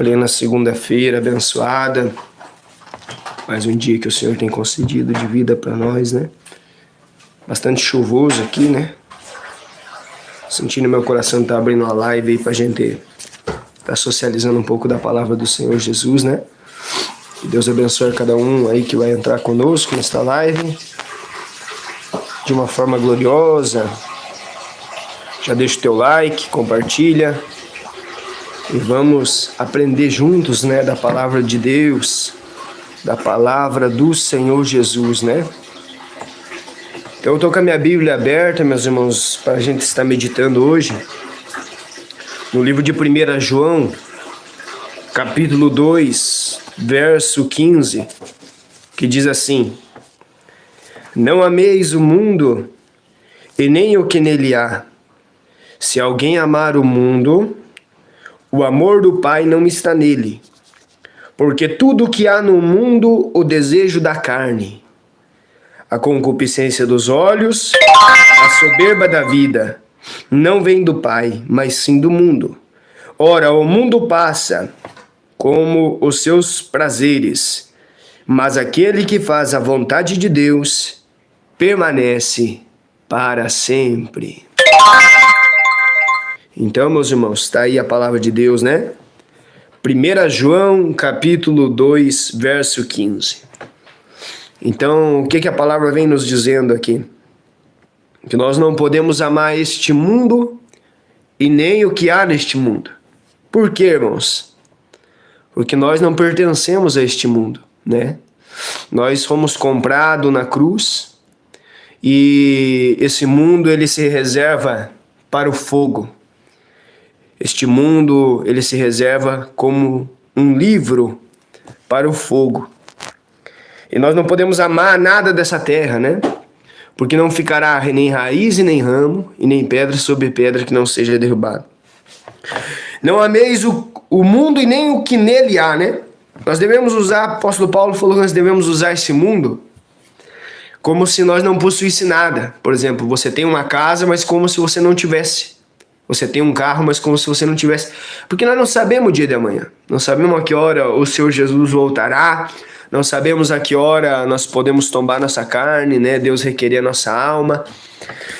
Plena segunda-feira abençoada, mais um dia que o Senhor tem concedido de vida para nós, né? Bastante chuvoso aqui, né? Sentindo meu coração tá abrindo uma live aí pra gente tá socializando um pouco da palavra do Senhor Jesus, né? Que Deus abençoe cada um aí que vai entrar conosco nesta live de uma forma gloriosa. Já deixa o teu like, compartilha. E vamos aprender juntos, né, da palavra de Deus, da palavra do Senhor Jesus, né? Então eu estou com a minha Bíblia aberta, meus irmãos, para a gente estar meditando hoje, no livro de 1 João, capítulo 2, verso 15, que diz assim: Não ameis o mundo e nem o que nele há. Se alguém amar o mundo, o amor do Pai não está nele. Porque tudo o que há no mundo, o desejo da carne, a concupiscência dos olhos, a soberba da vida, não vem do Pai, mas sim do mundo. Ora, o mundo passa como os seus prazeres, mas aquele que faz a vontade de Deus permanece para sempre. Então, meus irmãos, está aí a palavra de Deus, né? 1 João, capítulo 2, verso 15. Então, o que a palavra vem nos dizendo aqui? Que nós não podemos amar este mundo e nem o que há neste mundo. Por quê, irmãos? Porque nós não pertencemos a este mundo, né? Nós fomos comprados na cruz e esse mundo, ele se reserva para o fogo. Este mundo, ele se reserva como um livro para o fogo. E nós não podemos amar nada dessa terra, né? Porque não ficará nem raiz e nem ramo, e nem pedra sobre pedra que não seja derrubado. Não ameis o mundo e nem o que nele há, né? Nós devemos usar, o apóstolo Paulo falou que nós devemos usar esse mundo como se nós não possuísse nada. Por exemplo, você tem uma casa, mas como se você não tivesse. Você tem um carro, mas como se você não tivesse. Porque nós não sabemos o dia de amanhã. Não sabemos a que hora o Senhor Jesus voltará. Não sabemos a que hora nós podemos tombar nossa carne, né? Deus requerer a nossa alma.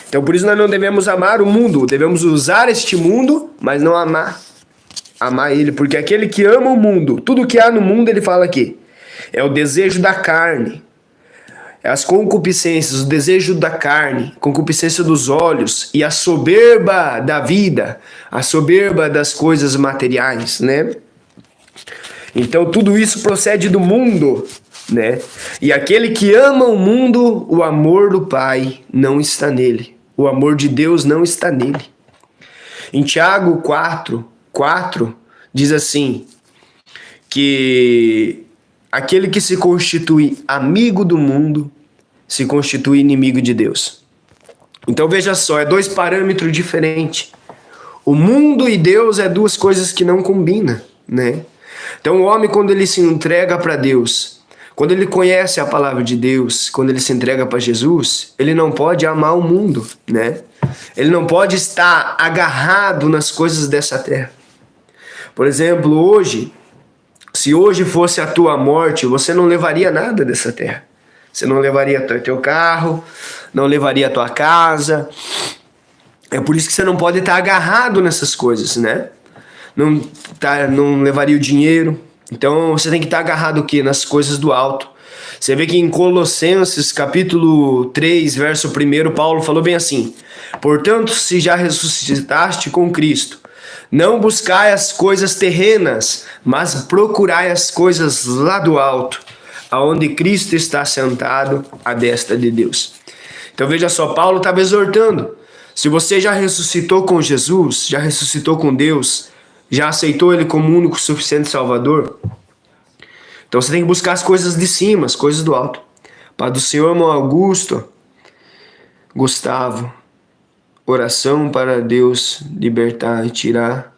Então, por isso nós não devemos amar o mundo. Devemos usar este mundo, mas não amar ele. Porque aquele que ama o mundo, tudo que há no mundo, ele fala aqui, é o desejo da carne. As concupiscências, o desejo da carne, concupiscência dos olhos e a soberba da vida, a soberba das coisas materiais, né? Então tudo isso procede do mundo, né? E aquele que ama o mundo, o amor do Pai não está nele. O amor de Deus não está nele. Em Tiago 4 diz assim, que aquele que se constitui amigo do mundo se constitui inimigo de Deus. Então veja só, é dois parâmetros diferentes. O mundo e Deus é duas coisas que não combinam, né? Então o homem, quando ele se entrega para Deus, quando ele conhece a palavra de Deus, quando ele se entrega para Jesus, ele não pode amar o mundo, né? Ele não pode estar agarrado nas coisas dessa terra. Por exemplo, hoje, se hoje fosse a tua morte, você não levaria nada dessa terra. Você não levaria teu carro, não levaria a tua casa. É por isso que você não pode estar agarrado nessas coisas, né? Não levaria o dinheiro. Então você tem que estar agarrado o quê? Nas coisas do alto. Você vê que em Colossenses capítulo 3, verso 1, Paulo falou bem assim: Portanto, se já ressuscitaste com Cristo, não buscai as coisas terrenas, mas procurai as coisas lá do alto, aonde Cristo está sentado à destra de Deus. Então veja só, Paulo estava exortando. Se você já ressuscitou com Jesus, já ressuscitou com Deus, já aceitou Ele como único suficiente Salvador, então você tem que buscar as coisas de cima, as coisas do alto. Pai do Senhor, irmão Augusto, Gustavo, oração para Deus libertar e tirar.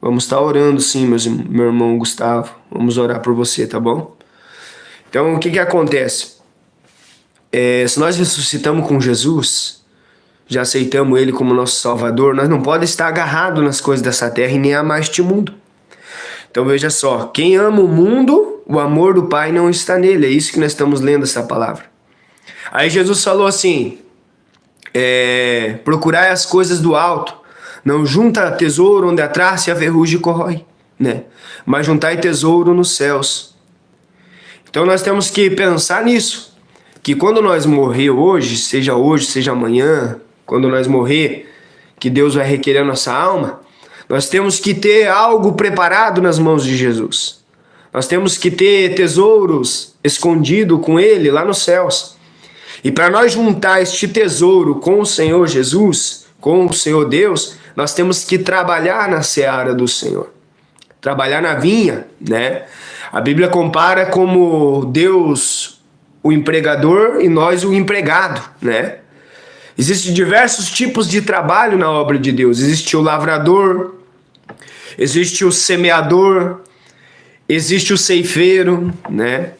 Vamos estar orando sim, meu irmão Gustavo. Vamos orar por você, tá bom? Então, o que acontece? Se nós ressuscitamos com Jesus, já aceitamos Ele como nosso Salvador, nós não podemos estar agarrados nas coisas dessa terra e nem amar este mundo. Então veja só, quem ama o mundo, o amor do Pai não está nele. É isso que nós estamos lendo essa palavra. Aí Jesus falou assim, procurai as coisas do alto, não junta tesouro onde a traça e a ferrugem corrói, né? Mas juntai tesouro nos céus. Então nós temos que pensar nisso, que quando nós morrer hoje, seja amanhã, quando nós morrer, que Deus vai requerer a nossa alma, nós temos que ter algo preparado nas mãos de Jesus. Nós temos que ter tesouros escondidos com Ele lá nos céus. E para nós juntar este tesouro com o Senhor Jesus, com o Senhor Deus, nós temos que trabalhar na seara do Senhor. Trabalhar na vinha, né? A Bíblia compara como Deus o empregador e nós o empregado, né? Existem diversos tipos de trabalho na obra de Deus. Existe o lavrador, existe o semeador, existe o ceifeiro, né?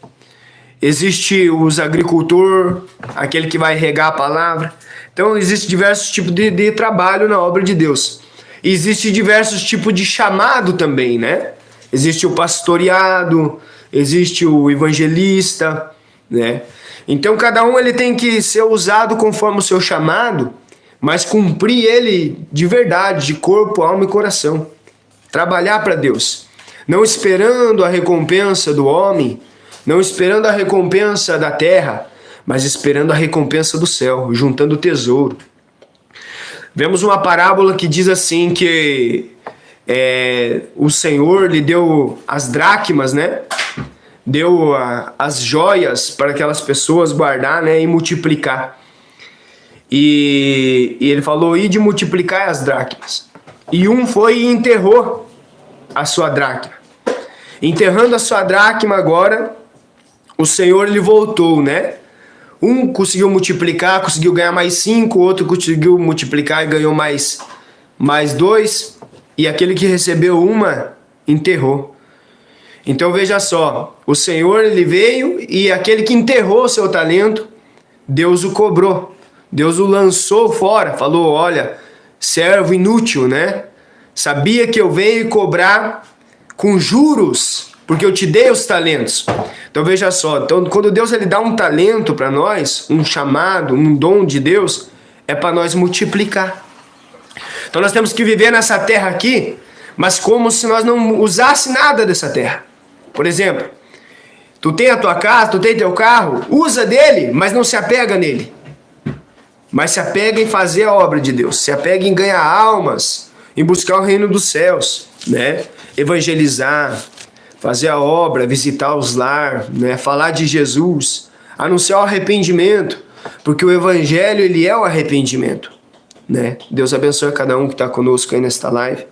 Existe os agricultor, aquele que vai regar a palavra. Então, existem diversos tipos de trabalho na obra de Deus. E existe diversos tipos de chamado também, né? Existe o pastoreado, existe o evangelista, né? Então, cada um ele tem que ser usado conforme o seu chamado, mas cumprir ele de verdade, de corpo, alma e coração. Trabalhar para Deus. Não esperando a recompensa do homem, não esperando a recompensa da terra, mas esperando a recompensa do céu, juntando tesouro. Vemos uma parábola que diz assim que o Senhor lhe deu as dracmas, né? Deu as joias para aquelas pessoas guardar, né? E multiplicar. E ele falou, ide multiplicar as dracmas. E um foi e enterrou a sua dracma. Enterrando a sua dracma agora, o Senhor ele voltou, né? Um conseguiu multiplicar, conseguiu ganhar mais 5, o outro conseguiu multiplicar e ganhou mais 2, e aquele que recebeu uma, enterrou. Então veja só, o Senhor ele veio e aquele que enterrou o seu talento, Deus o cobrou. Deus o lançou fora, falou, olha, servo inútil, né? Sabia que eu venho cobrar com juros, porque eu te dei os talentos. Então veja só, então, quando Deus ele dá um talento para nós, um chamado, um dom de Deus, é para nós multiplicar. Então nós temos que viver nessa terra aqui, mas como se nós não usasse nada dessa terra. Por exemplo, tu tem a tua casa, tu tem teu carro, usa dele, mas não se apega nele. Mas se apega em fazer a obra de Deus, se apega em ganhar almas, em buscar o reino dos céus, né? Evangelizar, fazer a obra, visitar os lar, né? Falar de Jesus, anunciar o arrependimento, porque o evangelho ele é o arrependimento, né? Deus abençoe cada um que está conosco aí nesta live.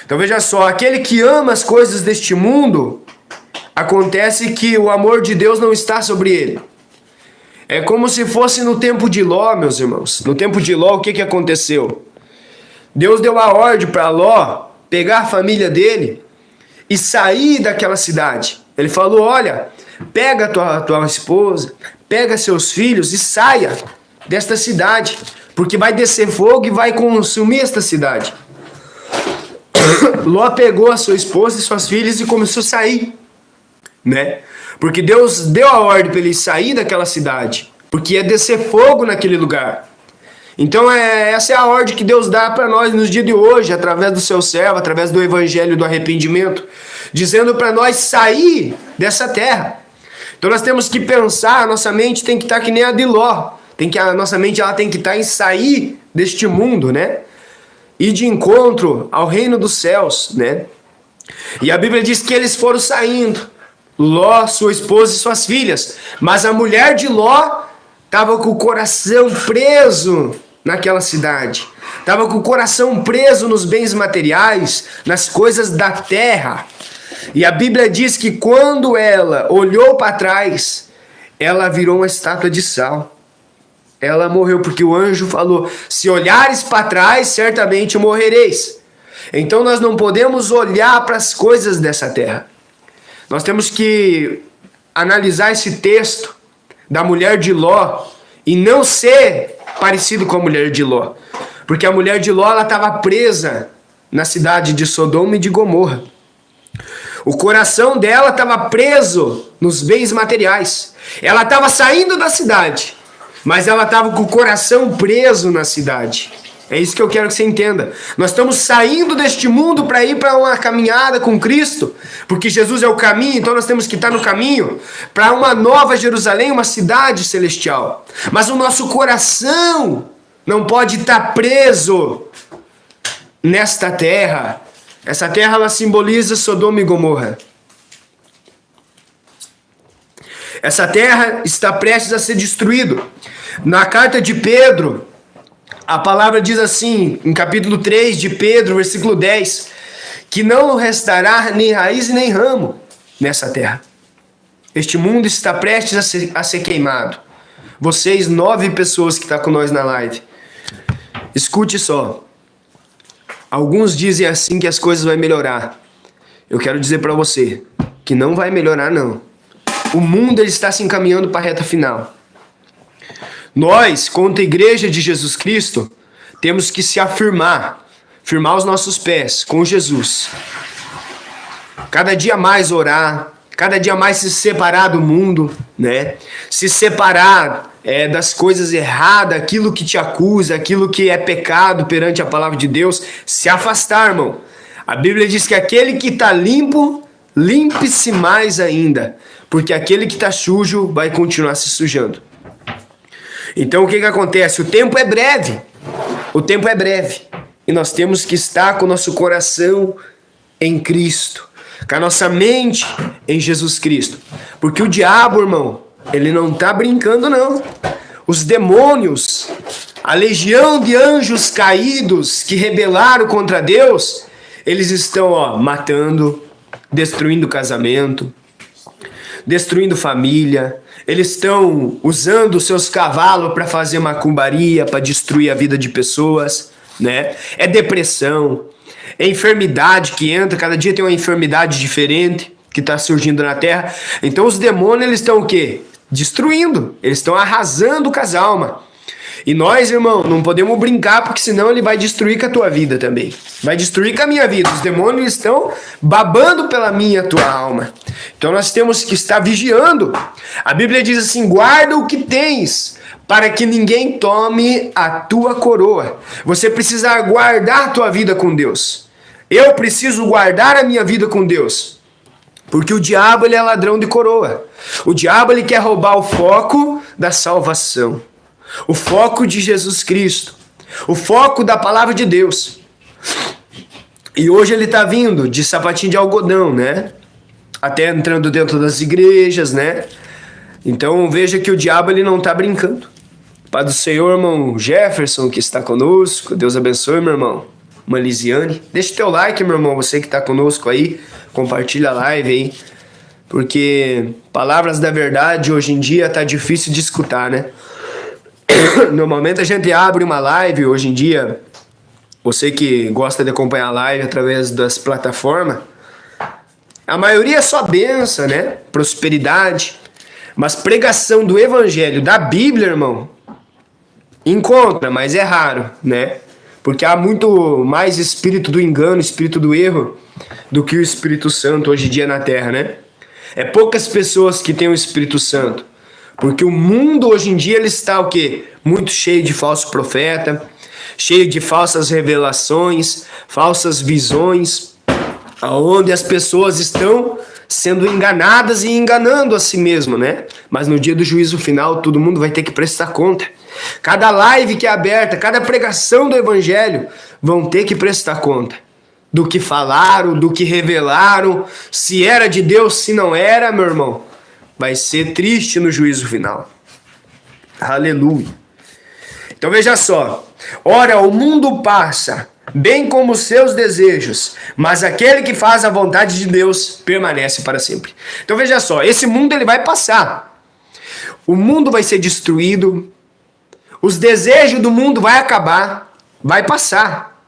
Então veja só, aquele que ama as coisas deste mundo, acontece que o amor de Deus não está sobre ele. É como se fosse no tempo de Ló, meus irmãos. No tempo de Ló, o que aconteceu? Deus deu a ordem para Ló pegar a família dele e sair daquela cidade. Ele falou, olha, pega a tua esposa, pega seus filhos e saia desta cidade, porque vai descer fogo e vai consumir esta cidade. Ló pegou a sua esposa e suas filhas e começou a sair, né? Porque Deus deu a ordem para ele sair daquela cidade, porque ia descer fogo naquele lugar. Então essa é a ordem que Deus dá para nós nos dias de hoje, através do seu servo, através do evangelho do arrependimento, dizendo para nós sair dessa terra. Então nós temos que pensar, a nossa mente tem que estar que nem a de Ló, a nossa mente ela tem que estar em sair deste mundo, né? E de encontro ao reino dos céus, né? E a Bíblia diz que eles foram saindo, Ló, sua esposa e suas filhas, mas a mulher de Ló estava com o coração preso naquela cidade, estava com o coração preso nos bens materiais, nas coisas da terra. E a Bíblia diz que quando ela olhou para trás, ela virou uma estátua de sal. Ela morreu porque o anjo falou, se olhares para trás, certamente morrereis. Então nós não podemos olhar para as coisas dessa terra. Nós temos que analisar esse texto da mulher de Ló e não ser parecido com a mulher de Ló. Porque a mulher de Ló estava presa na cidade de Sodoma e de Gomorra. O coração dela estava preso nos bens materiais. Ela estava saindo da cidade, mas ela estava com o coração preso na cidade. É isso que eu quero que você entenda. Nós estamos saindo deste mundo para ir para uma caminhada com Cristo, porque Jesus é o caminho, então nós temos que estar no caminho para uma nova Jerusalém, uma cidade celestial. Mas o nosso coração não pode estar preso nesta terra. Essa terra, ela simboliza Sodoma e Gomorra. Essa terra está prestes a ser destruída. Na carta de Pedro, a palavra diz assim, em capítulo 3 de Pedro, versículo 10, que não restará nem raiz nem ramo nessa terra. Este mundo está prestes a ser queimado. Vocês, 9 pessoas que estão com nós na live, escute só. Alguns dizem assim que as coisas vão melhorar. Eu quero dizer para você que não vai melhorar, não. O mundo ele está se encaminhando para a reta final. Nós, quanto a igreja de Jesus Cristo, temos que se afirmar, firmar os nossos pés com Jesus. Cada dia mais orar, cada dia mais se separar do mundo, né? Se separar das coisas erradas, aquilo que te acusa, aquilo que é pecado perante a palavra de Deus, se afastar, irmão. A Bíblia diz que aquele que está limpo, limpe-se mais ainda, porque aquele que está sujo vai continuar se sujando. Então o que acontece? O tempo é breve. O tempo é breve. E nós temos que estar com o nosso coração em Cristo, com a nossa mente em Jesus Cristo. Porque o diabo, irmão, ele não está brincando, não. Os demônios, a legião de anjos caídos que rebelaram contra Deus, eles estão matando, destruindo casamento, destruindo família. Eles estão usando os seus cavalos para fazer macumbaria, para destruir a vida de pessoas, né? É depressão, é enfermidade que entra, cada dia tem uma enfermidade diferente que está surgindo na terra. Então os demônios, eles estão o quê? Destruindo, eles estão arrasando com as almas. E nós, irmão, não podemos brincar, porque senão ele vai destruir com a tua vida também. Vai destruir com a minha vida. Os demônios estão babando pela minha tua alma. Então nós temos que estar vigiando. A Bíblia diz assim, guarda o que tens, para que ninguém tome a tua coroa. Você precisa guardar a tua vida com Deus. Eu preciso guardar a minha vida com Deus. Porque o diabo, ele é ladrão de coroa. O diabo, ele quer roubar o foco da salvação. O foco de Jesus Cristo. O foco da palavra de Deus. E hoje ele está vindo de sapatinho de algodão, né? Até entrando dentro das igrejas, né? Então veja que o diabo ele não está brincando. Pai do Senhor, irmão Jefferson, que está conosco. Deus abençoe, meu irmão. Lisiane. Deixa o teu like, meu irmão. Você que está conosco aí. Compartilha a live aí. Porque palavras da verdade hoje em dia tá difícil de escutar, né? Normalmente a gente abre uma live hoje em dia. Você que gosta de acompanhar a live através das plataformas, a maioria é só bênção, né? Prosperidade. Mas pregação do evangelho, da Bíblia, irmão, encontra, mas é raro, né? Porque há muito mais espírito do engano, espírito do erro, do que o Espírito Santo hoje em dia na Terra, né? É poucas pessoas que têm o Espírito Santo. Porque o mundo hoje em dia ele está o quê? Muito cheio de falso profeta, cheio de falsas revelações, falsas visões, onde as pessoas estão sendo enganadas e enganando a si mesmo, né? Mas no dia do juízo final, todo mundo vai ter que prestar conta. Cada live que é aberta, cada pregação do evangelho, vão ter que prestar conta do que falaram, do que revelaram, se era de Deus, se não era, meu irmão. Vai ser triste no juízo final. Aleluia. Então veja só. Ora, o mundo passa, bem como os seus desejos, mas aquele que faz a vontade de Deus permanece para sempre. Então veja só, esse mundo ele vai passar. O mundo vai ser destruído. Os desejos do mundo vai acabar. Vai passar.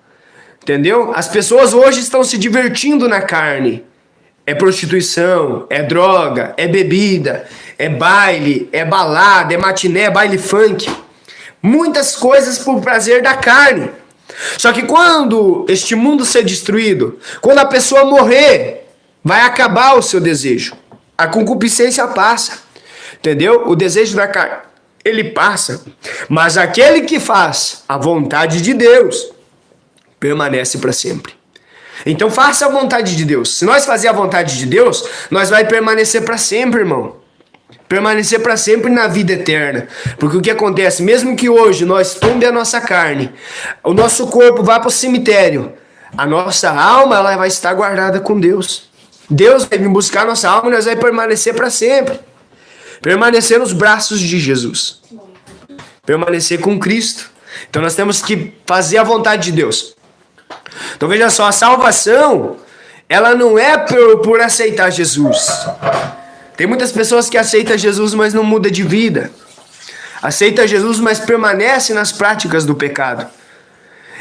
Entendeu? As pessoas hoje estão se divertindo na carne. É prostituição, é droga, é bebida, é baile, é balada, é matiné, é baile funk. Muitas coisas por prazer da carne. Só que quando este mundo ser destruído, quando a pessoa morrer, vai acabar o seu desejo. A concupiscência passa, entendeu? O desejo da carne, ele passa. Mas aquele que faz a vontade de Deus permanece para sempre. Então faça a vontade de Deus. Se nós fazer a vontade de Deus, nós vai permanecer para sempre, irmão. Permanecer para sempre na vida eterna. Porque o que acontece? Mesmo que hoje nós tombe a nossa carne, o nosso corpo vá para o cemitério, a nossa alma ela vai estar guardada com Deus. Deus vai vir buscar a nossa alma e nós vamos permanecer para sempre. Permanecer nos braços de Jesus. Permanecer com Cristo. Então nós temos que fazer a vontade de Deus. Então veja só, a salvação, ela não é por aceitar Jesus. Tem muitas pessoas que aceitam Jesus, mas não muda de vida. Aceita Jesus, mas permanece nas práticas do pecado.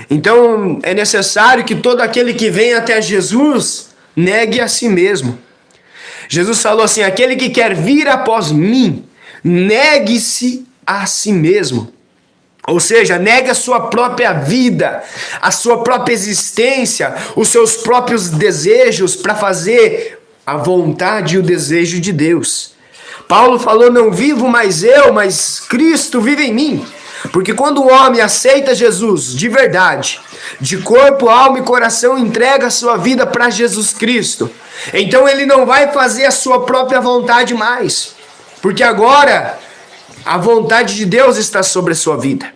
Então é necessário que todo aquele que vem até Jesus negue a si mesmo. Jesus falou assim: aquele que quer vir após mim, negue-se a si mesmo. Ou seja, negue a sua própria vida, a sua própria existência, os seus próprios desejos para fazer a vontade e o desejo de Deus. Paulo falou: não vivo mais eu, mas Cristo vive em mim. Porque quando o homem aceita Jesus de verdade, de corpo, alma e coração, entrega a sua vida para Jesus Cristo, então ele não vai fazer a sua própria vontade mais. Porque agora a vontade de Deus está sobre a sua vida.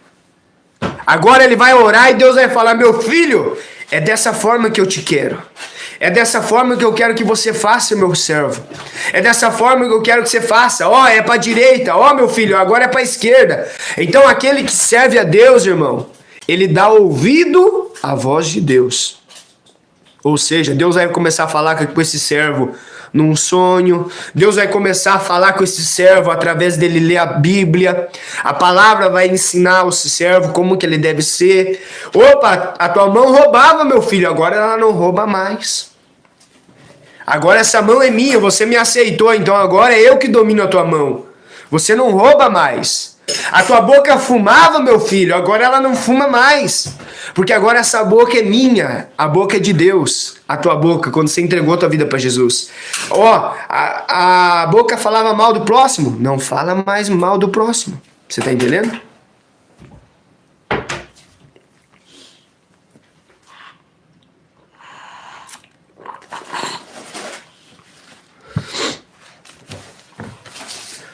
Agora ele vai orar e Deus vai falar: meu filho, é dessa forma que eu te quero. É dessa forma que eu quero que você faça, meu servo. É dessa forma que eu quero que você faça. Ó, é para a direita. Ó, meu filho, agora é para a esquerda. Então aquele que serve a Deus, irmão, ele dá ouvido à voz de Deus. Ou seja, Deus vai começar a falar com esse servo num sonho. Deus vai começar a falar com esse servo através dele ler a Bíblia. A palavra vai ensinar esse servo como que ele deve ser. Opa, a tua mão roubava, meu filho, agora ela não rouba mais. Agora essa mão é minha, você me aceitou, então agora é eu que domino a tua mão. Você não rouba mais. A tua boca fumava, meu filho, agora ela não fuma mais. Porque agora essa boca é minha, a boca é de Deus. A tua boca, quando você entregou a tua vida para Jesus. Ó, a boca falava mal do próximo, não fala mais mal do próximo. Você tá entendendo?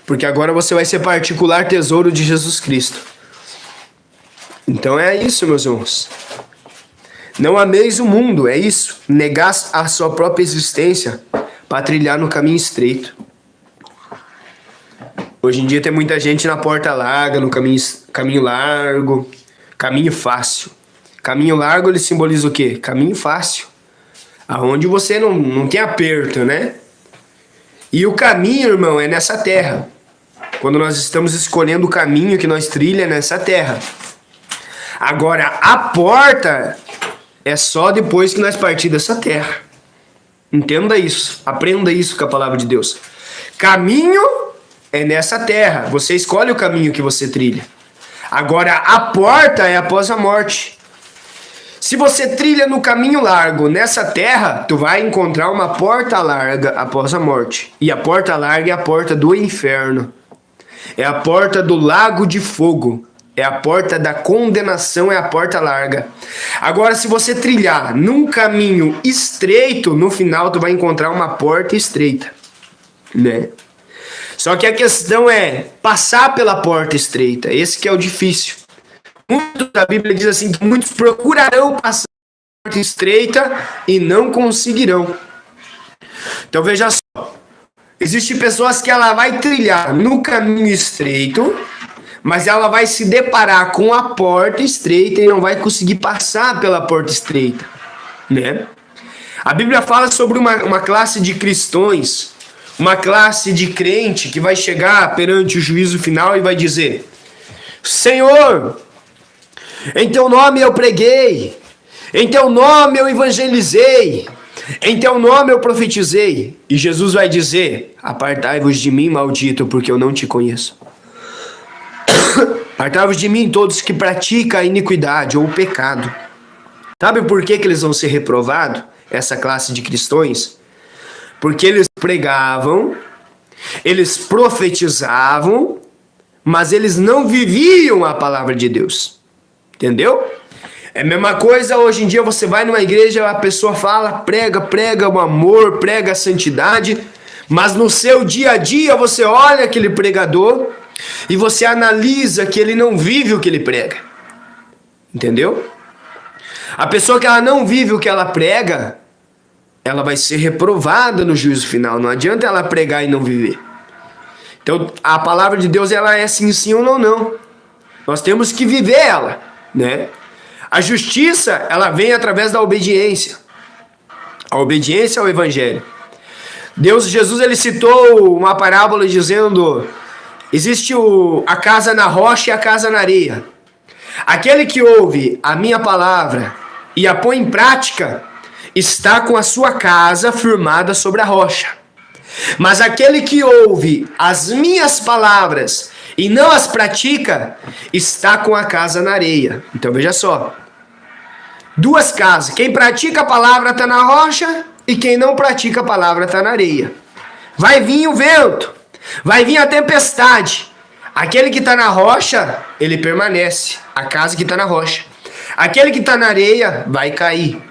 Porque agora você vai ser particular tesouro de Jesus Cristo. Então é isso, meus irmãos. Não ameis o mundo, é isso. Negar a sua própria existência para trilhar no caminho estreito. Hoje em dia tem muita gente na porta larga, no caminho largo, caminho fácil. Caminho largo ele simboliza o quê? Caminho fácil. Aonde você não tem aperto, né? E o caminho, irmão, é nessa terra. Quando nós estamos escolhendo o caminho que nós trilha nessa terra. Agora, a porta é só depois que nós partir dessa terra. Entenda isso. Aprenda isso com a palavra de Deus. Caminho é nessa terra. Você escolhe o caminho que você trilha. Agora, a porta é após a morte. Se você trilha no caminho largo nessa terra, tu vai encontrar uma porta larga após a morte. E a porta larga é a porta do inferno. É a porta do lago de fogo. É a porta da condenação, é a porta larga. Agora, se você trilhar num caminho estreito, no final tu vai encontrar uma porta estreita, né? Só que a questão é passar pela porta estreita. Esse que é o difícil. A Bíblia diz assim, que muitos procurarão passar pela porta estreita e não conseguirão. Então veja só. Existem pessoas que ela vai trilhar no caminho estreito, mas ela vai se deparar com a porta estreita e não vai conseguir passar pela porta estreita, né? A Bíblia fala sobre uma classe de cristãos, uma classe de crente que vai chegar perante o juízo final e vai dizer: Senhor, em teu nome eu preguei, em teu nome eu evangelizei, em teu nome eu profetizei. E Jesus vai dizer: apartai-vos de mim, maldito, porque eu não te conheço. Apartai-vos de mim todos que praticam a iniquidade ou o pecado. Sabe por que eles vão ser reprovados? Essa classe de cristãos? Porque eles pregavam, eles profetizavam, mas eles não viviam a palavra de Deus. Entendeu? É a mesma coisa, hoje em dia você vai numa igreja, a pessoa fala, prega o amor, prega a santidade, mas no seu dia a dia você olha aquele pregador e você analisa que ele não vive o que ele prega. Entendeu? A pessoa que ela não vive o que ela prega, ela vai ser reprovada no juízo final. Não adianta ela pregar e não viver. Então a palavra de Deus, ela é sim ou não. Nós temos que viver ela, né? A justiça, ela vem através da obediência. A obediência ao evangelho. Jesus, ele citou uma parábola dizendo: existe a casa na rocha e a casa na areia. Aquele que ouve a minha palavra e a põe em prática, está com a sua casa firmada sobre a rocha. Mas aquele que ouve as minhas palavras e não as pratica, está com a casa na areia. Então veja só. Duas casas. Quem pratica a palavra está na rocha e quem não pratica a palavra está na areia. Vai vir o vento, vai vir a tempestade. Aquele que está na rocha, ele permanece. A casa que está na rocha. Aquele que está na areia vai cair.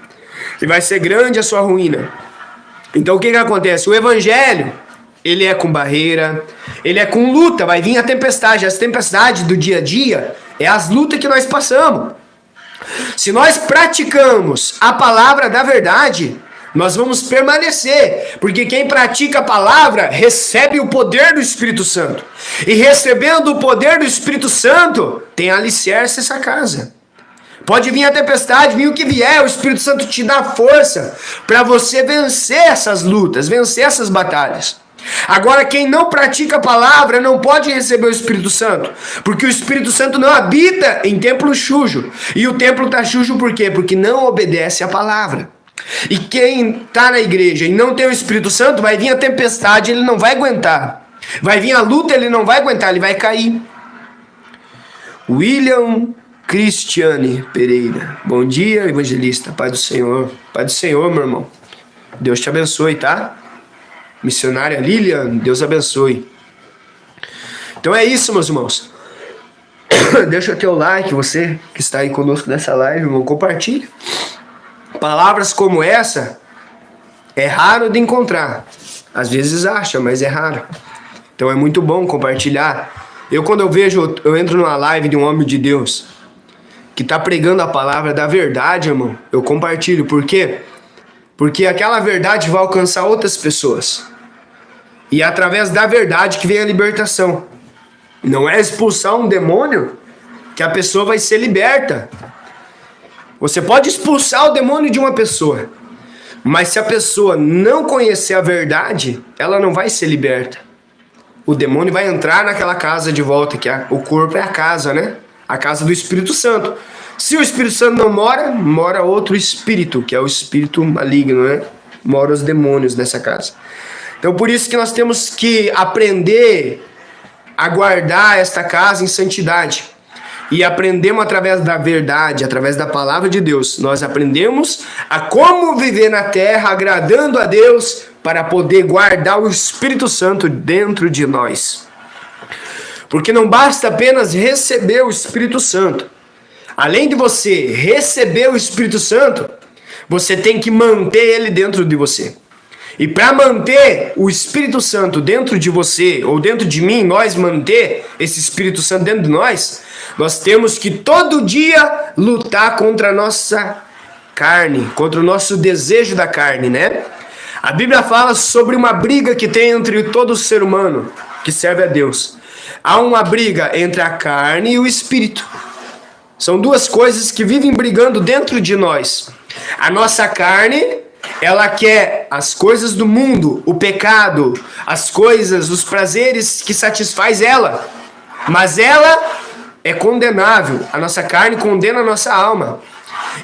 E vai ser grande a sua ruína. Então o que acontece? O evangelho, ele é com barreira, ele é com luta. Vai vir a tempestade. As tempestades do dia a dia é as lutas que nós passamos. Se nós praticamos a palavra da verdade, nós vamos permanecer, porque quem pratica a palavra recebe o poder do Espírito Santo. E recebendo o poder do Espírito Santo, tem alicerce essa casa. Pode vir a tempestade, vir o que vier, o Espírito Santo te dá força para você vencer essas lutas, vencer essas batalhas. Agora, quem não pratica a palavra não pode receber o Espírito Santo, porque o Espírito Santo não habita em templo sujo. E o templo está sujo por quê? Porque não obedece a palavra. E quem está na igreja e não tem o Espírito Santo, vai vir a tempestade, ele não vai aguentar. Vai vir a luta, ele não vai aguentar, ele vai cair. William Cristiane Pereira. Bom dia, evangelista. Pai do Senhor. Pai do Senhor, meu irmão. Deus te abençoe, tá? Missionária Lilian, Deus abençoe. Então é isso, meus irmãos. Deixa o teu like, você que está aí conosco nessa live, irmão, compartilha. Palavras como essa é raro de encontrar. Às vezes acha, mas é raro. Então é muito bom compartilhar. Quando eu entro numa live de um homem de Deus que está pregando a palavra da verdade, irmão, eu compartilho. Por quê? Porque aquela verdade vai alcançar outras pessoas. E é através da verdade que vem a libertação. Não é expulsar um demônio que a pessoa vai ser liberta. Você pode expulsar o demônio de uma pessoa, mas se a pessoa não conhecer a verdade, ela não vai ser liberta. O demônio vai entrar naquela casa de volta, que o corpo é a casa, né? A casa do Espírito Santo. Se o Espírito Santo não mora, mora outro espírito, que é o espírito maligno, né? Mora os demônios nessa casa. Então por isso que nós temos que aprender a guardar esta casa em santidade. E aprendemos através da verdade, através da palavra de Deus. Nós aprendemos a como viver na terra agradando a Deus para poder guardar o Espírito Santo dentro de nós. Porque não basta apenas receber o Espírito Santo. Além de você receber o Espírito Santo, você tem que manter ele dentro de você. E para manter o Espírito Santo dentro de você, ou dentro de mim, nós manter esse Espírito Santo dentro de nós temos que todo dia lutar contra a nossa carne, contra o nosso desejo da carne, né? A Bíblia fala sobre uma briga que tem entre todo ser humano que serve a Deus. Há uma briga entre a carne e o Espírito. São duas coisas que vivem brigando dentro de nós. A nossa carne, ela quer as coisas do mundo, o pecado, as coisas, os prazeres que satisfaz ela. Mas ela é condenável. A nossa carne condena a nossa alma.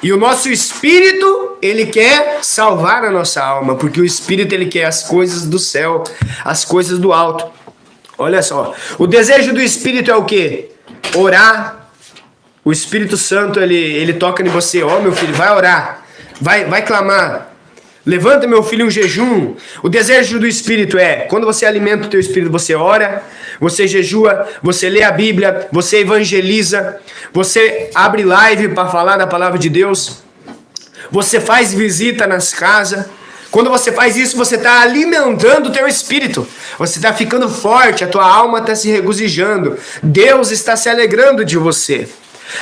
E o nosso espírito, ele quer salvar a nossa alma, porque o espírito, ele quer as coisas do céu, as coisas do alto. Olha só, o desejo do espírito é o quê? Orar. O Espírito Santo, ele toca em você. Ó, meu filho, vai orar, vai clamar. Levanta, meu filho, um jejum. O desejo do Espírito é, quando você alimenta o teu Espírito, você ora, você jejua, você lê a Bíblia, você evangeliza, você abre live para falar da palavra de Deus, você faz visita nas casas. Quando você faz isso, você está alimentando o teu espírito. Você está ficando forte, a tua alma está se regozijando. Deus está se alegrando de você.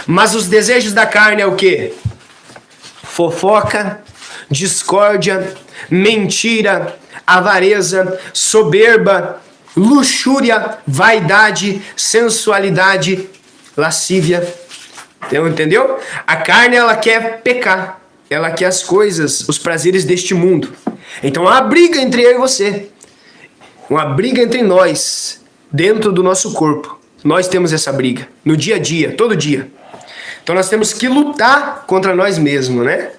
Mas os desejos da carne é o quê? Fofoca, discórdia, mentira, avareza, soberba, luxúria, vaidade, sensualidade, lascívia. Entendeu? A carne, ela quer pecar. Ela quer as coisas, os prazeres deste mundo. Então há uma briga entre eu e você. Uma briga entre nós, dentro do nosso corpo. Nós temos essa briga, no dia a dia, todo dia. Então nós temos que lutar contra nós mesmos, né?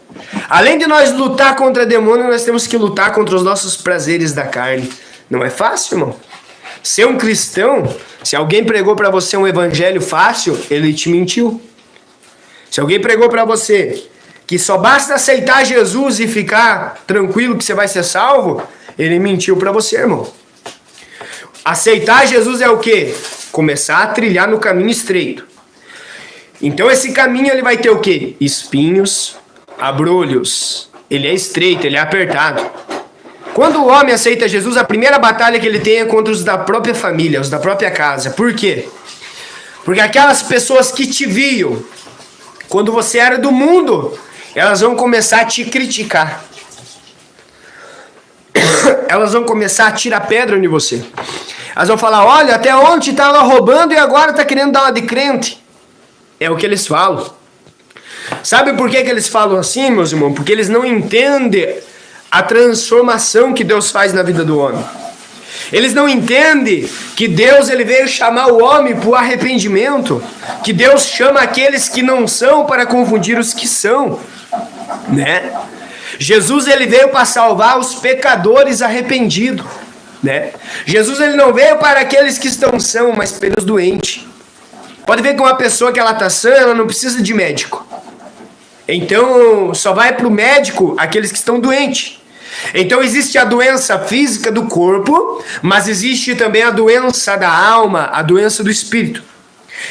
Além de nós lutar contra demônio, nós temos que lutar contra os nossos prazeres da carne. Não é fácil, irmão? Ser um cristão, se alguém pregou para você um evangelho fácil, ele te mentiu. Se alguém pregou para você que só basta aceitar Jesus e ficar tranquilo que você vai ser salvo, ele mentiu para você, irmão. Aceitar Jesus é o quê? Começar a trilhar no caminho estreito. Então esse caminho ele vai ter o quê? Espinhos, abrolhos. Ele é estreito, ele é apertado. Quando o homem aceita Jesus, a primeira batalha que ele tem é contra os da própria família, os da própria casa. Por quê? Porque aquelas pessoas que te viam quando você era do mundo, elas vão começar a te criticar. Elas vão começar a tirar pedra em você. Elas vão falar, olha, até ontem estava roubando e agora está querendo dar uma de crente. É o que eles falam. Sabe por que eles falam assim, meus irmãos? Porque eles não entendem a transformação que Deus faz na vida do homem. Eles não entendem que Deus ele veio chamar o homem para o arrependimento. Que Deus chama aqueles que não são para confundir os que são. Né? Jesus ele veio para salvar os pecadores arrependidos, né? Jesus ele não veio para aqueles que estão são, mas pelos doentes. Pode ver que uma pessoa que ela está sã, ela não precisa de médico. Então só vai para o médico aqueles que estão doentes. Então existe a doença física do corpo, mas existe também a doença da alma, a doença do espírito.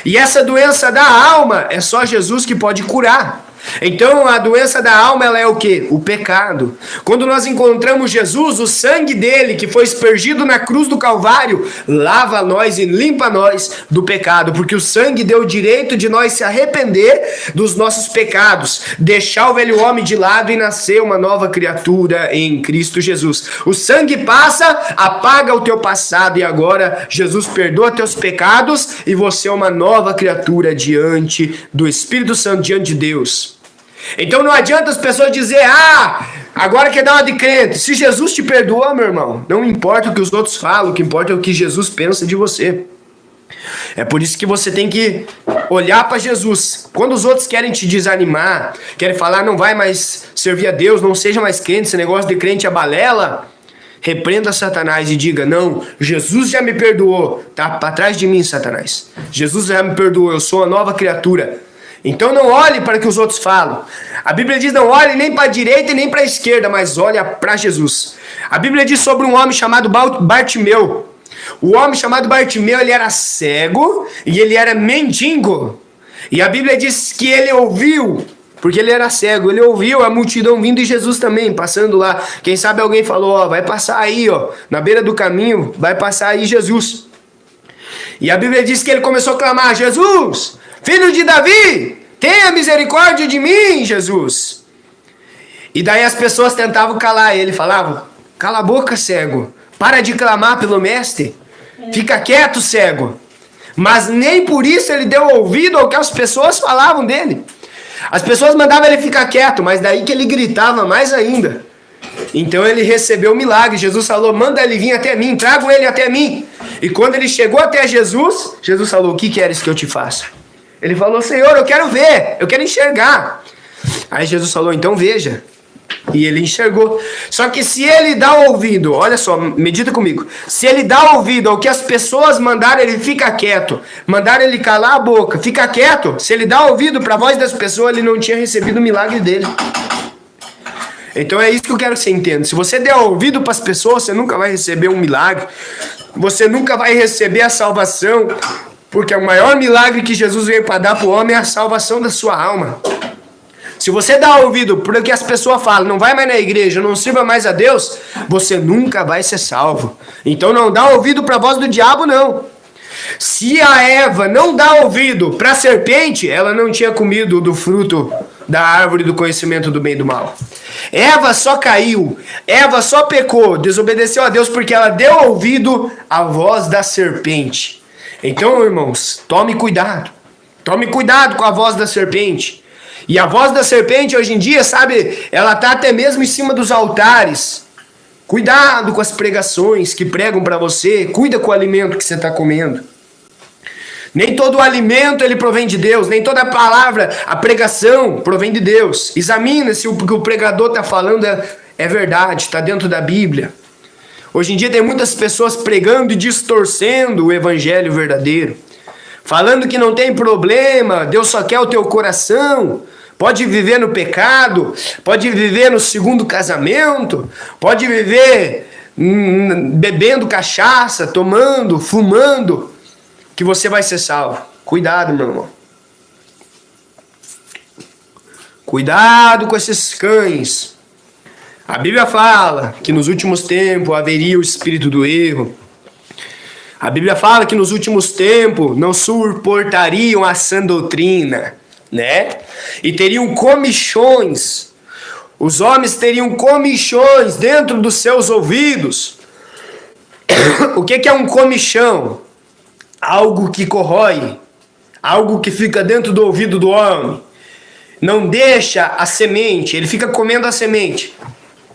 E essa doença da alma é só Jesus que pode curar. Então a doença da alma ela é o quê? O pecado. Quando nós encontramos Jesus, o sangue dele que foi aspergido na cruz do Calvário lava nós e limpa nós do pecado, porque o sangue deu o direito de nós se arrepender dos nossos pecados, deixar o velho homem de lado e nascer uma nova criatura em Cristo Jesus. O sangue passa, apaga o teu passado e agora Jesus perdoa teus pecados e você é uma nova criatura diante do Espírito Santo, diante de Deus. Então não adianta as pessoas dizer, agora quer dar uma de crente. Se Jesus te perdoou, meu irmão, não importa o que os outros falam, o que importa é o que Jesus pensa de você. É por isso que você tem que olhar para Jesus. Quando os outros querem te desanimar, querem falar, não vai mais servir a Deus, não seja mais crente, esse negócio de crente é balela, repreenda Satanás e diga, não, Jesus já me perdoou, tá para trás de mim, Satanás. Jesus já me perdoou, eu sou uma nova criatura. Então não olhe para o que os outros falam. A Bíblia diz, não olhe nem para a direita e nem para a esquerda, mas olhe para Jesus. A Bíblia diz sobre um homem chamado Bartimeu. O homem chamado Bartimeu, ele era cego e ele era mendigo. E a Bíblia diz que ele ouviu, porque ele era cego, ele ouviu a multidão vindo e Jesus também, passando lá. Quem sabe alguém falou, vai passar aí, na beira do caminho, vai passar aí Jesus. E a Bíblia diz que ele começou a clamar, Jesus, Filho de Davi, tenha misericórdia de mim, Jesus. E daí as pessoas tentavam calar ele, falavam, cala a boca, cego, para de clamar pelo mestre, fica quieto, cego. Mas nem por isso ele deu ouvido ao que as pessoas falavam dele. As pessoas mandavam ele ficar quieto, mas daí que ele gritava mais ainda. Então ele recebeu o milagre. Jesus falou, manda ele vir até mim, trago ele até mim. E quando ele chegou até Jesus, Jesus falou, o que queres que eu te faça? Ele falou, Senhor, eu quero ver, eu quero enxergar. Aí Jesus falou, então veja. E ele enxergou. Só que se ele dá ouvido, olha só, medita comigo. Se ele dá ouvido ao que as pessoas mandaram, ele fica quieto. Mandaram ele calar a boca, fica quieto. Se ele dá ouvido para a voz das pessoas, ele não tinha recebido o milagre dele. Então é isso que eu quero que você entenda. Se você der ouvido para as pessoas, você nunca vai receber um milagre. Você nunca vai receber a salvação. Porque o maior milagre que Jesus veio para dar para o homem é a salvação da sua alma. Se você dá ouvido para o que as pessoas falam, não vai mais na igreja, não sirva mais a Deus, você nunca vai ser salvo. Então não dá ouvido para a voz do diabo, não. Se a Eva não dá ouvido para a serpente, ela não tinha comido do fruto da árvore do conhecimento do bem e do mal. Eva só caiu, Eva só pecou, desobedeceu a Deus porque ela deu ouvido à voz da serpente. Então, irmãos, tome cuidado com a voz da serpente. E a voz da serpente hoje em dia, sabe, ela está até mesmo em cima dos altares. Cuidado com as pregações que pregam para você, cuida com o alimento que você está comendo. Nem todo o alimento ele provém de Deus, nem toda a palavra, a pregação provém de Deus. Examina se o que o pregador está falando é verdade, está dentro da Bíblia. Hoje em dia tem muitas pessoas pregando e distorcendo o evangelho verdadeiro. Falando que não tem problema, Deus só quer o teu coração. Pode viver no pecado, pode viver no segundo casamento, pode viver bebendo cachaça, tomando, fumando, que você vai ser salvo. Cuidado, meu irmão. Cuidado com esses cães. A Bíblia fala que nos últimos tempos haveria o espírito do erro. A Bíblia fala que nos últimos tempos não suportariam a sã doutrina, né? E teriam comichões. Os homens teriam comichões dentro dos seus ouvidos. O que é um comichão? Algo que corrói, algo que fica dentro do ouvido do homem. Não deixa a semente, ele fica comendo a semente.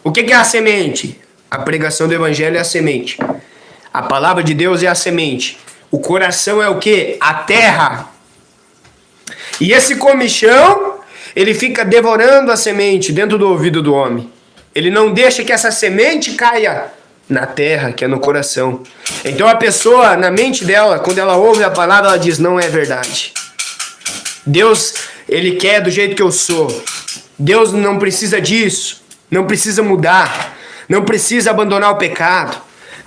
O que é a semente? A pregação do evangelho é a semente. A palavra de Deus é a semente. O coração é o quê? A terra. E esse comichão, ele fica devorando a semente dentro do ouvido do homem. Ele não deixa que essa semente caia na terra, que é no coração. Então a pessoa, na mente dela, quando ela ouve a palavra, ela diz, não é verdade. Deus, ele quer do jeito que eu sou. Deus não precisa disso. Não precisa mudar. Não precisa abandonar o pecado.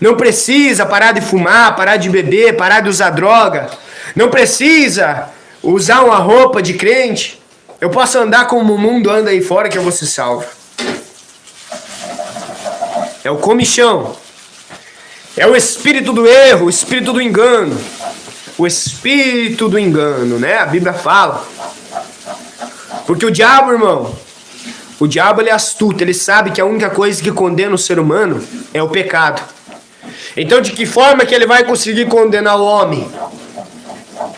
Não precisa parar de fumar, parar de beber, parar de usar droga. Não precisa usar uma roupa de crente. Eu posso andar como o mundo anda aí fora que eu vou ser salvo. É o comichão. É o espírito do erro, o espírito do engano. O espírito do engano, né? A Bíblia fala. Porque o diabo, irmão, o diabo ele é astuto. Ele sabe que a única coisa que condena o ser humano é o pecado. Então, de que forma que ele vai conseguir condenar o homem?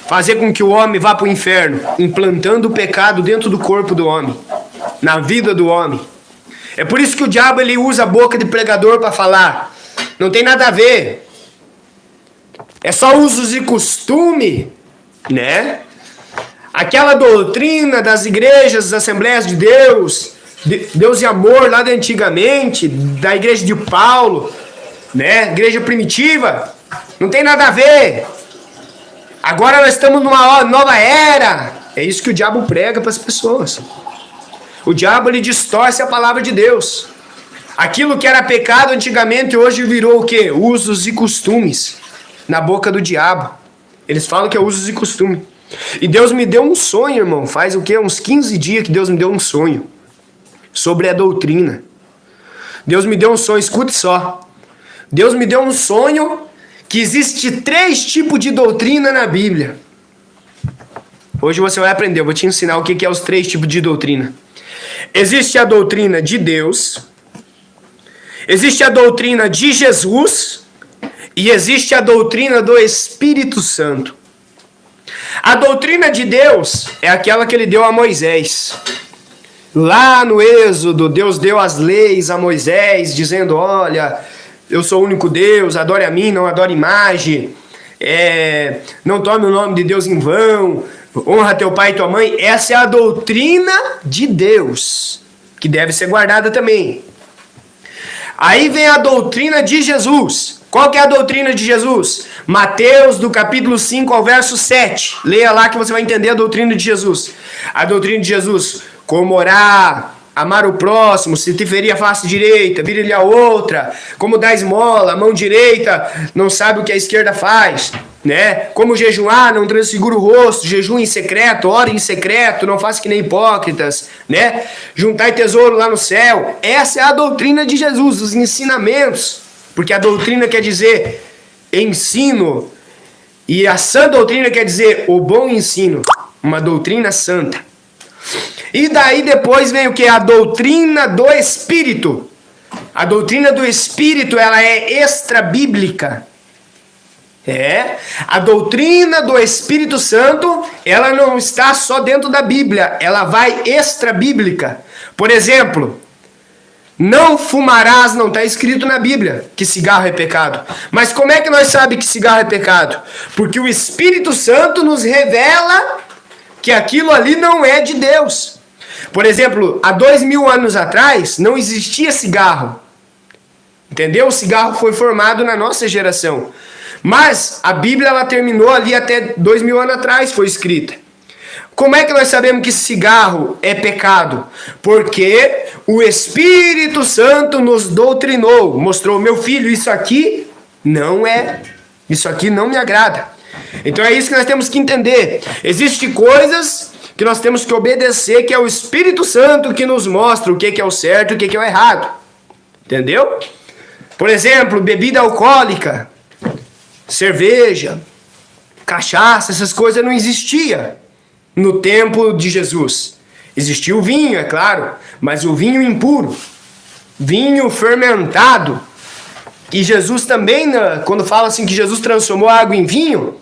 Fazer com que o homem vá para o inferno, implantando o pecado dentro do corpo do homem, na vida do homem. É por isso que o diabo ele usa a boca de pregador para falar. Não tem nada a ver. É só usos e costume, né? Aquela doutrina das igrejas, das Assembleias de Deus, Deus e amor lá de antigamente, da igreja de Paulo, né? Igreja primitiva, não tem nada a ver. Agora nós estamos numa nova era. É isso que o diabo prega para as pessoas. O diabo ele distorce a palavra de Deus. Aquilo que era pecado antigamente hoje virou o quê? Usos e costumes na boca do diabo. Eles falam que é usos e costumes. E Deus me deu um sonho, irmão. Faz o quê? Uns 15 dias que Deus me deu um sonho sobre a doutrina. Deus me deu um sonho, escute só. Deus me deu um sonho que existe 3 tipos de doutrina na Bíblia. Hoje você vai aprender, eu vou te ensinar o que é os 3 tipos de doutrina. Existe a doutrina de Deus, existe a doutrina de Jesus e existe a doutrina do Espírito Santo. A doutrina de Deus é aquela que ele deu a Moisés. Lá no Êxodo, Deus deu as leis a Moisés, dizendo, olha, eu sou o único Deus, adore a mim, não adore imagem, não tome o nome de Deus em vão, honra teu pai e tua mãe. Essa é a doutrina de Deus, que deve ser guardada também. Aí vem a doutrina de Jesus. Qual que é a doutrina de Jesus? Mateus, do capítulo 5 ao verso 7. Leia lá que você vai entender a doutrina de Jesus. A doutrina de Jesus, como orar, amar o próximo, se te ferir a face direita, vira-lhe a outra, como dar esmola, a mão direita não sabe o que a esquerda faz, né? Como jejuar, não transfigura o rosto, jejum em secreto, ora em secreto, não faça que nem hipócritas, né? Juntai tesouro lá no céu. Essa é a doutrina de Jesus, os ensinamentos, porque a doutrina quer dizer ensino, e a sã doutrina quer dizer o bom ensino, uma doutrina santa. E daí depois vem o que? A doutrina do Espírito. A doutrina do Espírito, ela é extra-bíblica. A doutrina do Espírito Santo, ela não está só dentro da Bíblia, ela vai extra-bíblica. Por exemplo, não fumarás, não está escrito na Bíblia que cigarro é pecado. Mas como é que nós sabemos que cigarro é pecado? Porque o Espírito Santo nos revela que aquilo ali não é de Deus. Por exemplo, há 2000 anos atrás não existia cigarro. Entendeu? O cigarro foi formado na nossa geração. Mas a Bíblia ela terminou ali até 2000 anos atrás, foi escrita. Como é que nós sabemos que cigarro é pecado? Porque o Espírito Santo nos doutrinou, mostrou, meu filho, isso aqui não é, isso aqui não me agrada. Então é isso que nós temos que entender. Existem coisas que nós temos que obedecer, que é o Espírito Santo que nos mostra o que é o certo e o que é o errado. Entendeu? Por exemplo, bebida alcoólica, cerveja, cachaça, essas coisas não existiam no tempo de Jesus. Existia o vinho, é claro, mas o vinho impuro, vinho fermentado. E Jesus também, quando fala assim que Jesus transformou a água em vinho,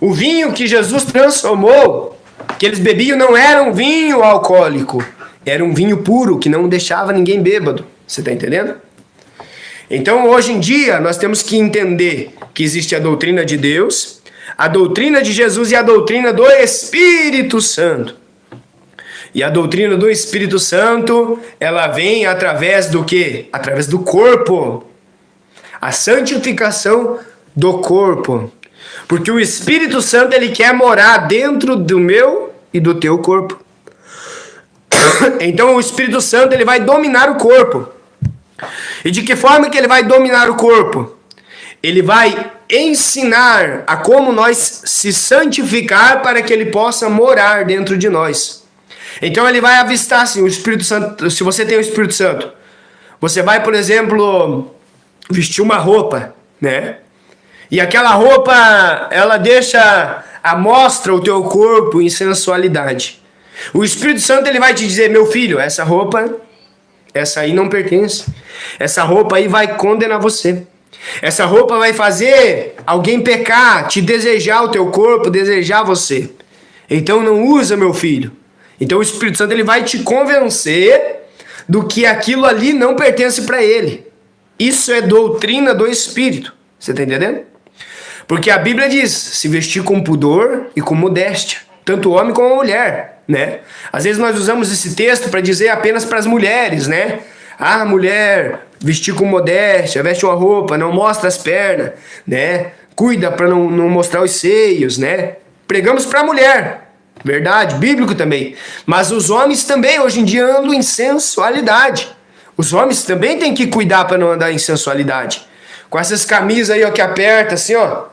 o vinho que Jesus transformou, que eles bebiam, não era um vinho alcoólico, era um vinho puro, que não deixava ninguém bêbado. Você está entendendo? Então, hoje em dia, nós temos que entender que existe a doutrina de Deus, a doutrina de Jesus e a doutrina do Espírito Santo. E a doutrina do Espírito Santo, ela vem através do quê? Através do corpo. A santificação do corpo. Porque o Espírito Santo, ele quer morar dentro do meu e do teu corpo. Então, o Espírito Santo, ele vai dominar o corpo. E de que forma que ele vai dominar o corpo? Ele vai ensinar a como nós se santificar para que ele possa morar dentro de nós. Então ele vai avistar assim, o Espírito Santo. Se você tem o Espírito Santo, você vai, por exemplo, vestir uma roupa, né? E aquela roupa, ela deixa à mostra o teu corpo em sensualidade. O Espírito Santo, ele vai te dizer, meu filho, essa roupa, essa aí não pertence. Essa roupa aí vai condenar você. Essa roupa vai fazer alguém pecar, te desejar o teu corpo, desejar você. Então não usa, meu filho. Então o Espírito Santo, ele vai te convencer do que aquilo ali não pertence para ele. Isso é doutrina do Espírito. Você está entendendo? Porque a Bíblia diz, se vestir com pudor e com modéstia. Tanto o homem como a mulher, né? Às vezes nós usamos esse texto para dizer apenas para as mulheres, né? Ah, mulher, vestir com modéstia, veste uma roupa, não mostra as pernas, né? Cuida para não mostrar os seios, né? Pregamos para a mulher, verdade, bíblico também. Mas os homens também, hoje em dia, andam em sensualidade. Os homens também têm que cuidar para não andar em sensualidade. Com essas camisas aí, ó, que aperta assim, ó.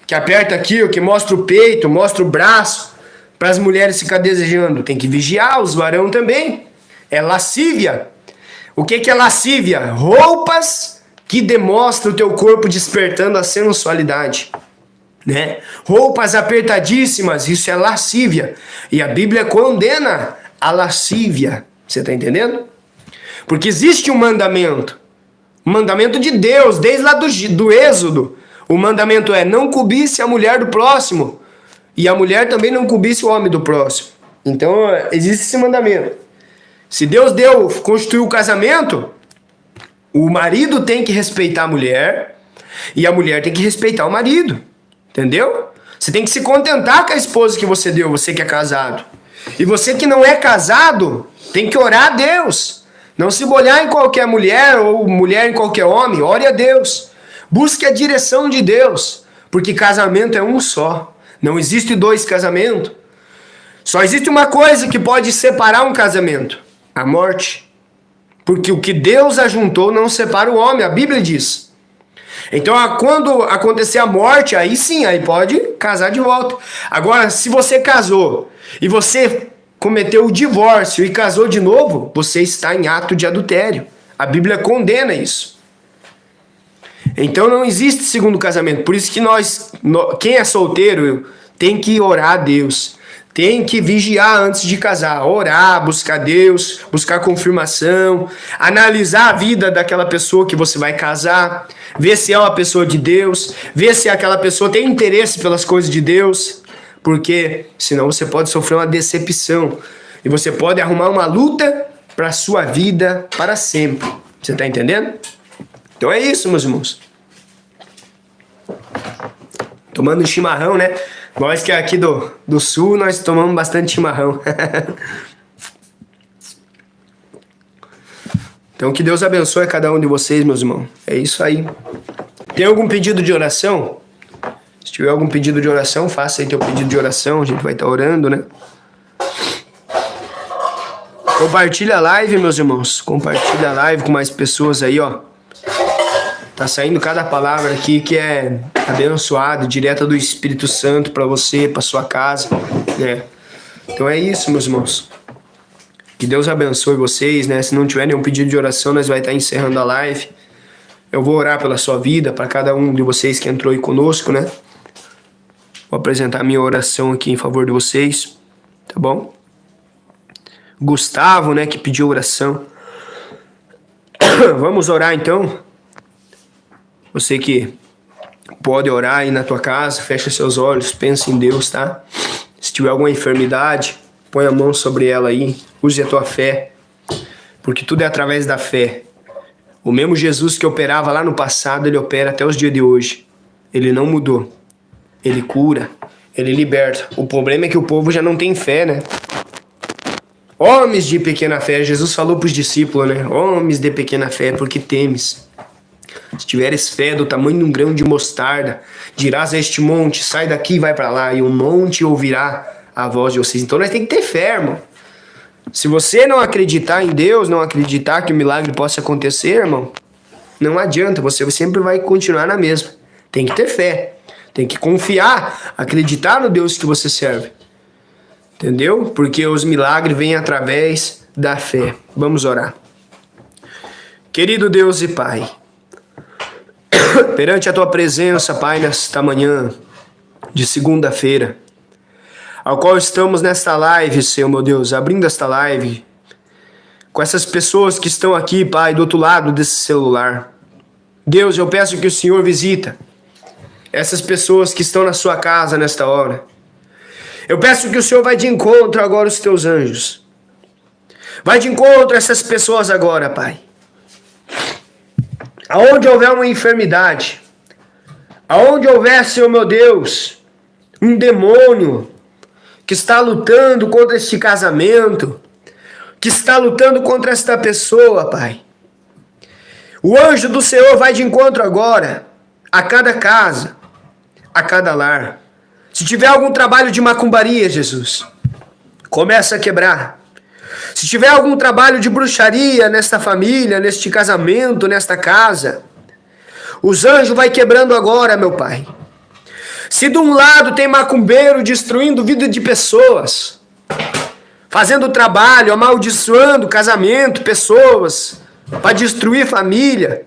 Que aperta aqui, ó, que mostra o peito, mostra o braço. Para as mulheres ficar desejando. Tem que vigiar, os varão também. É lascívia. O que é lascívia? Roupas que demonstram o teu corpo despertando a sensualidade, né? Roupas apertadíssimas, isso é lascívia. E a Bíblia condena a lascívia. Você está entendendo? Porque existe um mandamento de Deus, desde lá do Êxodo. O mandamento é, não cobice a mulher do próximo. E a mulher também não cobice o homem do próximo. Então, existe esse mandamento. Se Deus constituiu o casamento, o marido tem que respeitar a mulher e a mulher tem que respeitar o marido. Entendeu? Você tem que se contentar com a esposa que você deu, você que é casado. E você que não é casado, tem que orar a Deus. Não se bolhar em qualquer mulher ou mulher em qualquer homem. Ore a Deus. Busque a direção de Deus. Porque casamento é um só. Não existe dois casamentos. Só existe uma coisa que pode separar um casamento. A morte. Porque o que Deus ajuntou não separa o homem, a Bíblia diz. Então, quando acontecer a morte, aí sim, aí pode casar de volta. Agora, se você casou e você cometeu o divórcio e casou de novo, você está em ato de adultério. A Bíblia condena isso. Então, não existe segundo casamento. Por isso que quem é solteiro, tem que orar a Deus. Tem que vigiar antes de casar, orar, buscar Deus, buscar confirmação, analisar a vida daquela pessoa que você vai casar, ver se é uma pessoa de Deus, ver se aquela pessoa tem interesse pelas coisas de Deus, porque senão você pode sofrer uma decepção e você pode arrumar uma luta para a sua vida para sempre. Você está entendendo? Então é isso, meus irmãos. Tomando um chimarrão, né? Nós que é aqui do sul, nós tomamos bastante chimarrão. Então que Deus abençoe cada um de vocês, meus irmãos. É isso aí. Tem algum pedido de oração? Se tiver algum pedido de oração, faça aí teu pedido de oração. A gente vai estar orando, né? Compartilha a live, meus irmãos. Compartilha a live com mais pessoas aí, ó. Tá saindo cada palavra aqui que é abençoada, direta do Espírito Santo para você, para sua casa, né? Então é isso, meus irmãos. Que Deus abençoe vocês, né? Se não tiver nenhum pedido de oração, nós vai estar encerrando a live. Eu vou orar pela sua vida, para cada um de vocês que entrou aí conosco, né? Vou apresentar a minha oração aqui em favor de vocês, tá bom? Gustavo, né, que pediu oração. Vamos orar então. Você que pode orar aí na tua casa, fecha seus olhos, pensa em Deus, tá? Se tiver alguma enfermidade, põe a mão sobre ela aí, use a tua fé, porque tudo é através da fé. O mesmo Jesus que operava lá no passado, ele opera até os dias de hoje. Ele não mudou. Ele cura, ele liberta. O problema é que o povo já não tem fé, né? Homens de pequena fé, Jesus falou para os discípulos, né? Homens de pequena fé, porque temes. Se tiveres fé do tamanho de um grão de mostarda, dirás a este monte, sai daqui e vai para lá, e o monte ouvirá a voz de vocês. Então nós temos que ter fé, irmão. Se você não acreditar em Deus, não acreditar que o milagre possa acontecer, irmão, não adianta, você sempre vai continuar na mesma. Tem que ter fé, tem que confiar, acreditar no Deus que você serve. Entendeu? Porque os milagres vêm através da fé. Vamos orar. Querido Deus e Pai, perante a tua presença, Pai, nesta manhã de segunda-feira, ao qual estamos nesta live, Senhor, meu Deus, abrindo esta live, com essas pessoas que estão aqui, Pai, do outro lado desse celular. Deus, eu peço que o Senhor visita essas pessoas que estão na sua casa nesta hora. Eu peço que o Senhor vai de encontro agora os teus anjos. Vai de encontro a essas pessoas agora, Pai. Aonde houver uma enfermidade, aonde houver, Senhor meu Deus, um demônio que está lutando contra este casamento, que está lutando contra esta pessoa, Pai. O anjo do Senhor vai de encontro agora a cada casa, a cada lar. Se tiver algum trabalho de macumbaria, Jesus, começa a quebrar. Se tiver algum trabalho de bruxaria nesta família, neste casamento, nesta casa, os anjos vai quebrando agora, meu Pai. Se de um lado tem macumbeiro destruindo vida de pessoas, fazendo trabalho, amaldiçoando casamento, pessoas, para destruir família,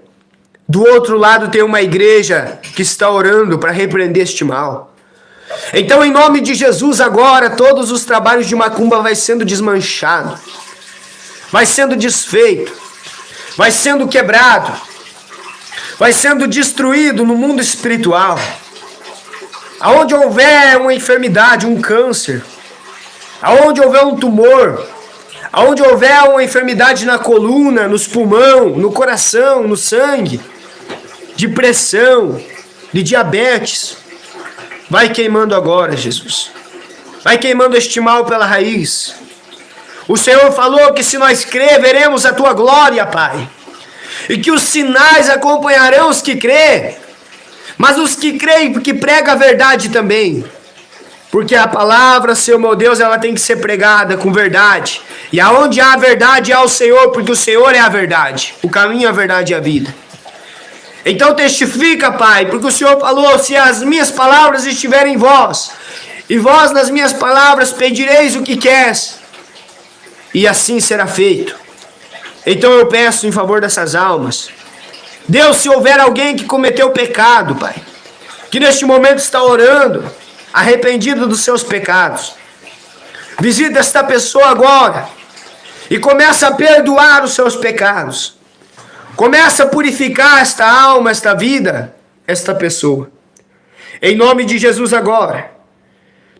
do outro lado tem uma igreja que está orando para repreender este mal. Então, em nome de Jesus, agora, todos os trabalhos de macumba vai sendo desmanchado, vai sendo desfeito, vai sendo quebrado, vai sendo destruído no mundo espiritual. Aonde houver uma enfermidade, um câncer, aonde houver um tumor, aonde houver uma enfermidade na coluna, nos pulmão, no coração, no sangue, de pressão, de diabetes, vai queimando agora, Jesus. Vai queimando este mal pela raiz. O Senhor falou que se nós crer, veremos a tua glória, Pai. E que os sinais acompanharão os que crê. Mas os que creem, porque prega a verdade também. Porque a palavra, Senhor meu Deus, ela tem que ser pregada com verdade. E aonde há verdade há o Senhor, porque o Senhor é a verdade. O caminho, a verdade e a vida. Então testifica, Pai, porque o Senhor falou, se as minhas palavras estiverem em vós, e vós nas minhas palavras pedireis o que queres, e assim será feito. Então eu peço em favor dessas almas. Deus, se houver alguém que cometeu pecado, Pai, que neste momento está orando, arrependido dos seus pecados, visita esta pessoa agora e começa a perdoar os seus pecados. Começa a purificar esta alma, esta vida, esta pessoa. Em nome de Jesus agora,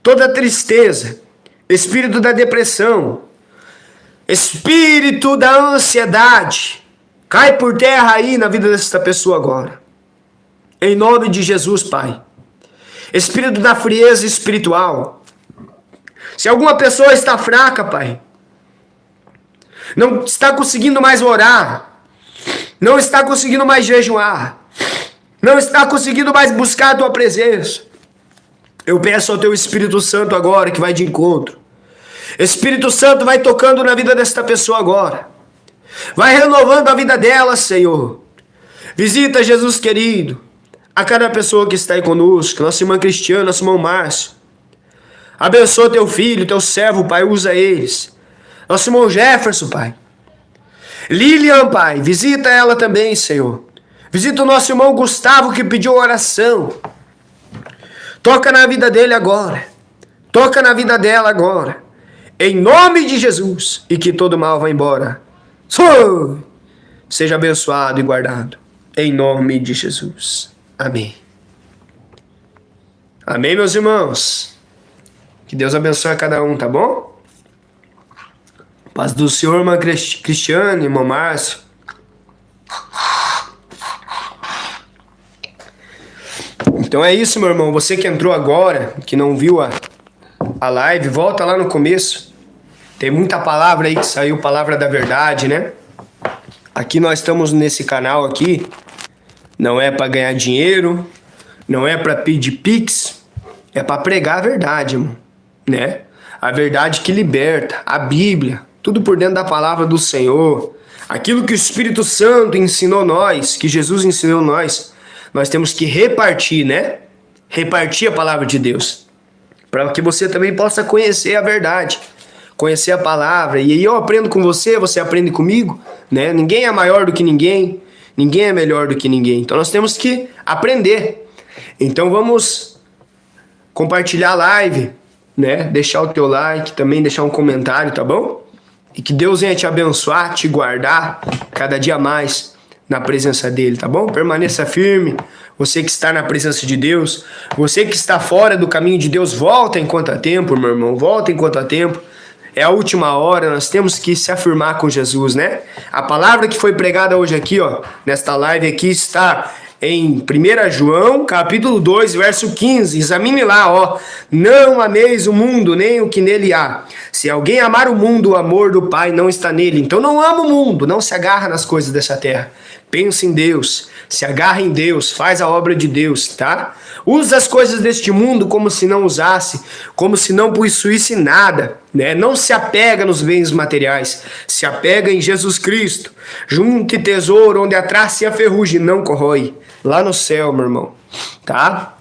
toda tristeza, espírito da depressão, espírito da ansiedade, cai por terra aí na vida desta pessoa agora. Em nome de Jesus, Pai. Espírito da frieza espiritual. Se alguma pessoa está fraca, Pai, não está conseguindo mais orar, não está conseguindo mais jejuar, não está conseguindo mais buscar a Tua presença, eu peço ao Teu Espírito Santo agora que vai de encontro. Espírito Santo vai tocando na vida desta pessoa agora. Vai renovando a vida dela, Senhor. Visita, Jesus querido, a cada pessoa que está aí conosco, nossa irmã Cristiana, nosso irmão Márcio. Abençoa teu filho, teu servo, Pai, usa eles. Nosso irmão Jefferson, Pai. Lilian, Pai, visita ela também, Senhor. Visita o nosso irmão Gustavo que pediu oração. Toca na vida dele agora. Toca na vida dela agora. Em nome de Jesus. E que todo mal vá embora. Seja abençoado e guardado. Em nome de Jesus. Amém. Amém, meus irmãos. Que Deus abençoe a cada um, tá bom? Paz do Senhor, irmã Cristiane, irmão Márcio. Então é isso, meu irmão. Você que entrou agora, que não viu a live, volta lá no começo. Tem muita palavra aí que saiu, palavra da verdade, né? Aqui nós estamos nesse canal aqui. Não é para ganhar dinheiro, não é para pedir pix, é para pregar a verdade, irmão, né? A verdade que liberta, a Bíblia, tudo por dentro da palavra do Senhor. Aquilo que o Espírito Santo ensinou nós, que Jesus ensinou nós temos que repartir, né? Repartir a palavra de Deus, para que você também possa conhecer a verdade, conhecer a palavra. E aí eu aprendo com você, você aprende comigo, né? Ninguém é maior do que ninguém. Ninguém é melhor do que ninguém. Então nós temos que aprender. Então vamos compartilhar a live, né? Deixar o teu like, também deixar um comentário, tá bom? E que Deus venha te abençoar, te guardar cada dia mais na presença dele, tá bom? Permaneça firme. Você que está na presença de Deus, você que está fora do caminho de Deus, volta enquanto há tempo, meu irmão. Volta enquanto há tempo. É a última hora, nós temos que se afirmar com Jesus, né? A palavra que foi pregada hoje aqui, ó, nesta live aqui, está em 1 João, capítulo 2, verso 15. Examine lá, ó. Não ameis o mundo, nem o que nele há. Se alguém amar o mundo, o amor do Pai não está nele. Então não ama o mundo, não se agarra nas coisas dessa terra. Pensa em Deus, se agarra em Deus, faz a obra de Deus, tá? Usa as coisas deste mundo como se não usasse, como se não possuísse nada, né? Não se apega nos bens materiais, se apega em Jesus Cristo. Junte tesouro onde a traça e a ferrugem não corrói, lá no céu, meu irmão, tá?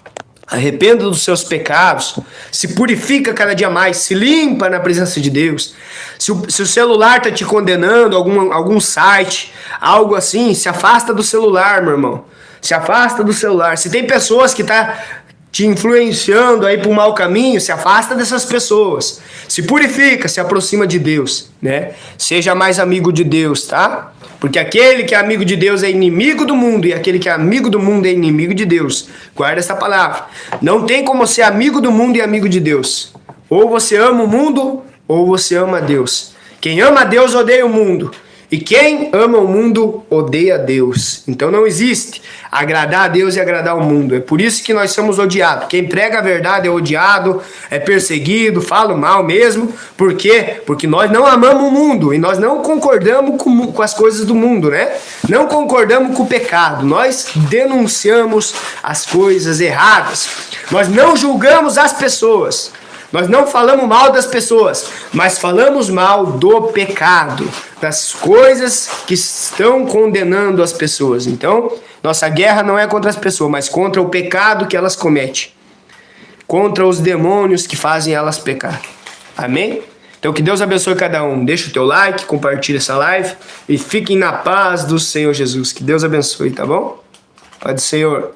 Arrependa dos seus pecados, se purifica cada dia mais, se limpa na presença de Deus. Se o celular está te condenando, algum site, algo assim, se afasta do celular, meu irmão. Se afasta do celular. Se tem pessoas que estão te influenciando aí para um mau caminho, se afasta dessas pessoas. Se purifica, se aproxima de Deus, né? Seja mais amigo de Deus, tá? Porque aquele que é amigo de Deus é inimigo do mundo, e aquele que é amigo do mundo é inimigo de Deus. Guarda essa palavra. Não tem como ser amigo do mundo e amigo de Deus. Ou você ama o mundo, ou você ama Deus. Quem ama a Deus odeia o mundo. E quem ama o mundo odeia Deus. Então não existe agradar a Deus e agradar o mundo. É por isso que nós somos odiados. Quem prega a verdade é odiado, é perseguido, fala mal mesmo. Por quê? Porque nós não amamos o mundo e nós não concordamos com as coisas do mundo, né? Não concordamos com o pecado. Nós denunciamos as coisas erradas. Nós não julgamos as pessoas. Nós não falamos mal das pessoas, mas falamos mal do pecado, das coisas que estão condenando as pessoas. Então, nossa guerra não é contra as pessoas, mas contra o pecado que elas cometem, contra os demônios que fazem elas pecar. Amém? Então, que Deus abençoe cada um. Deixa o teu like, compartilha essa live e fiquem na paz do Senhor Jesus. Que Deus abençoe, tá bom? Paz do Senhor.